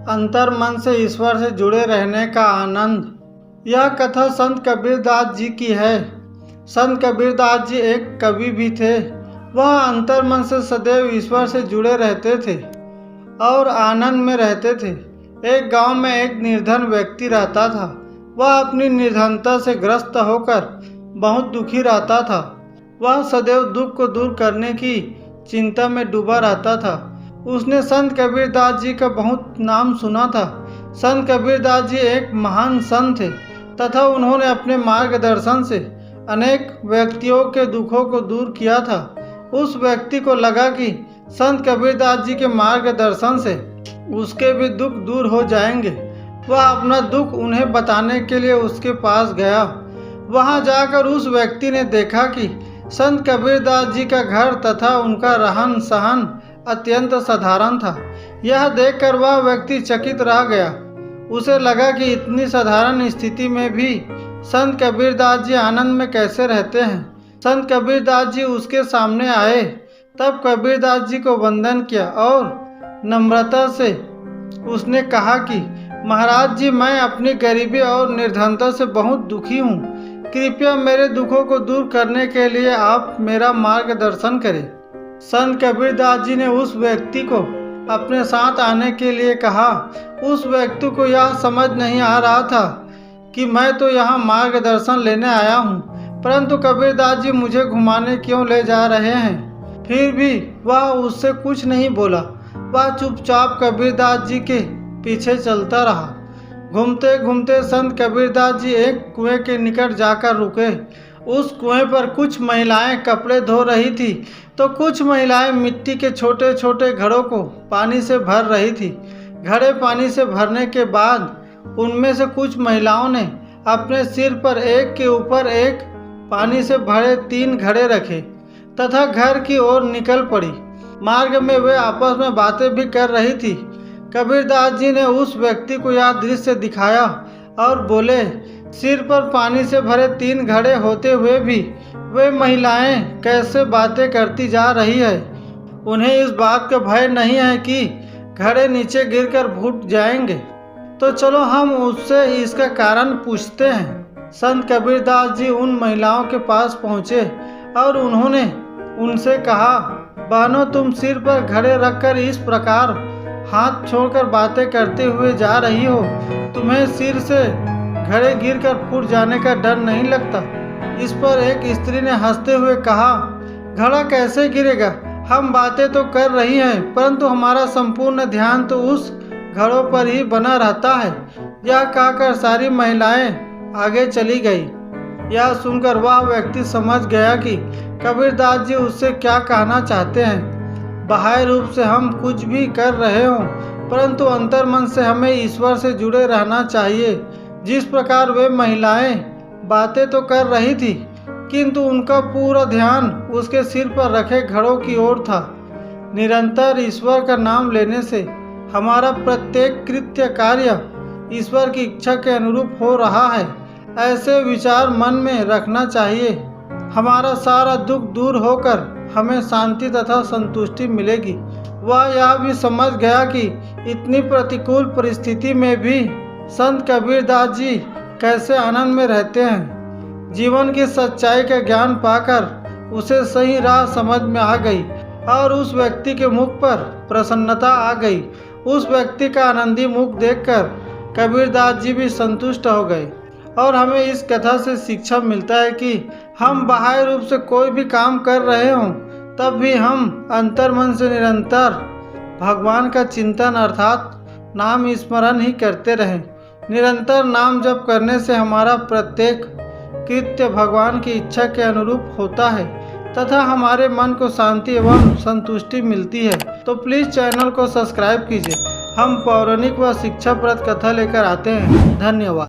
अंतर मन से ईश्वर से जुड़े रहने का आनंद। यह कथा संत कबीरदास जी की है। संत कबीरदास जी एक कवि भी थे। वह अंतर मन से सदैव ईश्वर से जुड़े रहते थे और आनंद में रहते थे। एक गांव में एक निर्धन व्यक्ति रहता था। वह अपनी निर्धनता से ग्रस्त होकर बहुत दुखी रहता था। वह सदैव दुख को दूर करने की चिंता में डूबा रहता था। उसने संत कबीरदास जी का बहुत नाम सुना था। संत कबीरदास जी एक महान संत थे तथा उन्होंने अपने मार्गदर्शन से अनेक व्यक्तियों के दुखों को दूर किया था। उस व्यक्ति को लगा कि संत कबीरदास जी के मार्गदर्शन से उसके भी दुख दूर हो जाएंगे। वह अपना दुख उन्हें बताने के लिए उसके पास गया। वहां जाकर उस व्यक्ति ने देखा कि संत कबीरदास जी का घर तथा उनका रहन सहन अत्यंत साधारण था। यह देखकर वह व्यक्ति चकित रह गया। उसे लगा कि इतनी साधारण स्थिति में भी संत कबीरदास जी आनंद में कैसे रहते हैं। संत कबीरदास जी उसके सामने आए। तब कबीरदास जी को वंदन किया और नम्रता से उसने कहा कि महाराज जी, मैं अपनी गरीबी और निर्धनता से बहुत दुखी हूँ। कृपया मेरे दुखों को दूर करने के लिए आप मेरा मार्गदर्शन करें। संत कबीरदास जी ने उस व्यक्ति को अपने साथ आने के लिए कहा। उस व्यक्ति को यह समझ नहीं आ रहा था कि मैं तो यहाँ मार्गदर्शन लेने आया हूँ, परंतु कबीरदास जी मुझे घुमाने क्यों ले जा रहे हैं। फिर भी वह उससे कुछ नहीं बोला। वह चुपचाप कबीरदास जी के पीछे चलता रहा। घूमते घूमते संत कबीरदास जी एक कुएं के निकट जाकर रुके। उस कुएं पर कुछ महिलाएं कपड़े धो रही थी तो कुछ महिलाएं मिट्टी के छोटे छोटे घड़ों को पानी से भर रही थी। घड़े पानी से भरने के बाद उनमें से कुछ महिलाओं ने अपने सिर पर एक के ऊपर एक पानी से भरे 3 घड़े रखे तथा घर की ओर निकल पड़ी। मार्ग में वे आपस में बातें भी कर रही थी। कबीरदास जी ने उस व्यक्ति को यह दृश्य दिखाया और बोले, सिर पर पानी से भरे 3 घड़े होते हुए भी वे महिलाएं कैसे बातें करती जा रही है। उन्हें इस बात का भय नहीं है कि घड़े नीचे गिरकर फूट जाएंगे। तो चलो हम उससे इसका कारण पूछते हैं। संत कबीरदास जी उन महिलाओं के पास पहुँचे और उन्होंने उनसे कहा, बहनों, तुम सिर पर घड़े रखकर इस प्रकार हाथ छोड़कर बातें करते हुए जा रही हो। तुम्हें सिर से घड़े गिरकर फूट जाने का डर नहीं लगता? इस पर एक स्त्री ने हंसते हुए कहा, घड़ा कैसे गिरेगा? हम बातें तो कर रही हैं, परंतु हमारा संपूर्ण ध्यान तो उस घड़ों पर ही बना रहता है। यह कहकर सारी महिलाएं आगे चली गई। यह सुनकर वह व्यक्ति समझ गया कि कबीरदास जी उससे क्या कहना चाहते हैं। बाह्य रूप से हम कुछ भी कर रहे हों, परंतु अंतर मन से हमें ईश्वर से जुड़े रहना चाहिए। जिस प्रकार वे महिलाएं बातें तो कर रही थी, किंतु उनका पूरा ध्यान उसके सिर पर रखे घड़ों की ओर था। निरंतर ईश्वर का नाम लेने से हमारा प्रत्येक कृत्य कार्य ईश्वर की इच्छा के अनुरूप हो रहा है, ऐसे विचार मन में रखना चाहिए। हमारा सारा दुख दूर होकर हमें शांति तथा संतुष्टि मिलेगी। वह यह भी समझ गया कि इतनी प्रतिकूल परिस्थिति में भी संत कबीरदास जी कैसे आनंद में रहते हैं। जीवन की सच्चाई का ज्ञान पाकर उसे सही राह समझ में आ गई और उस व्यक्ति के मुख पर प्रसन्नता आ गई। उस व्यक्ति का आनंदी मुख देखकर कबीरदास जी भी संतुष्ट हो गए। और हमें इस कथा से शिक्षा मिलता है कि हम बाह्य रूप से कोई भी काम कर रहे हों, तब भी हम अंतर मन से निरंतर भगवान का चिंतन अर्थात नाम स्मरण ही करते रहें। निरंतर नाम जप करने से हमारा प्रत्येक कृत्य भगवान की इच्छा के अनुरूप होता है तथा हमारे मन को शांति एवं संतुष्टि मिलती है। तो प्लीज़ चैनल को सब्सक्राइब कीजिए। हम पौराणिक व शिक्षाप्रद कथा लेकर आते हैं। धन्यवाद।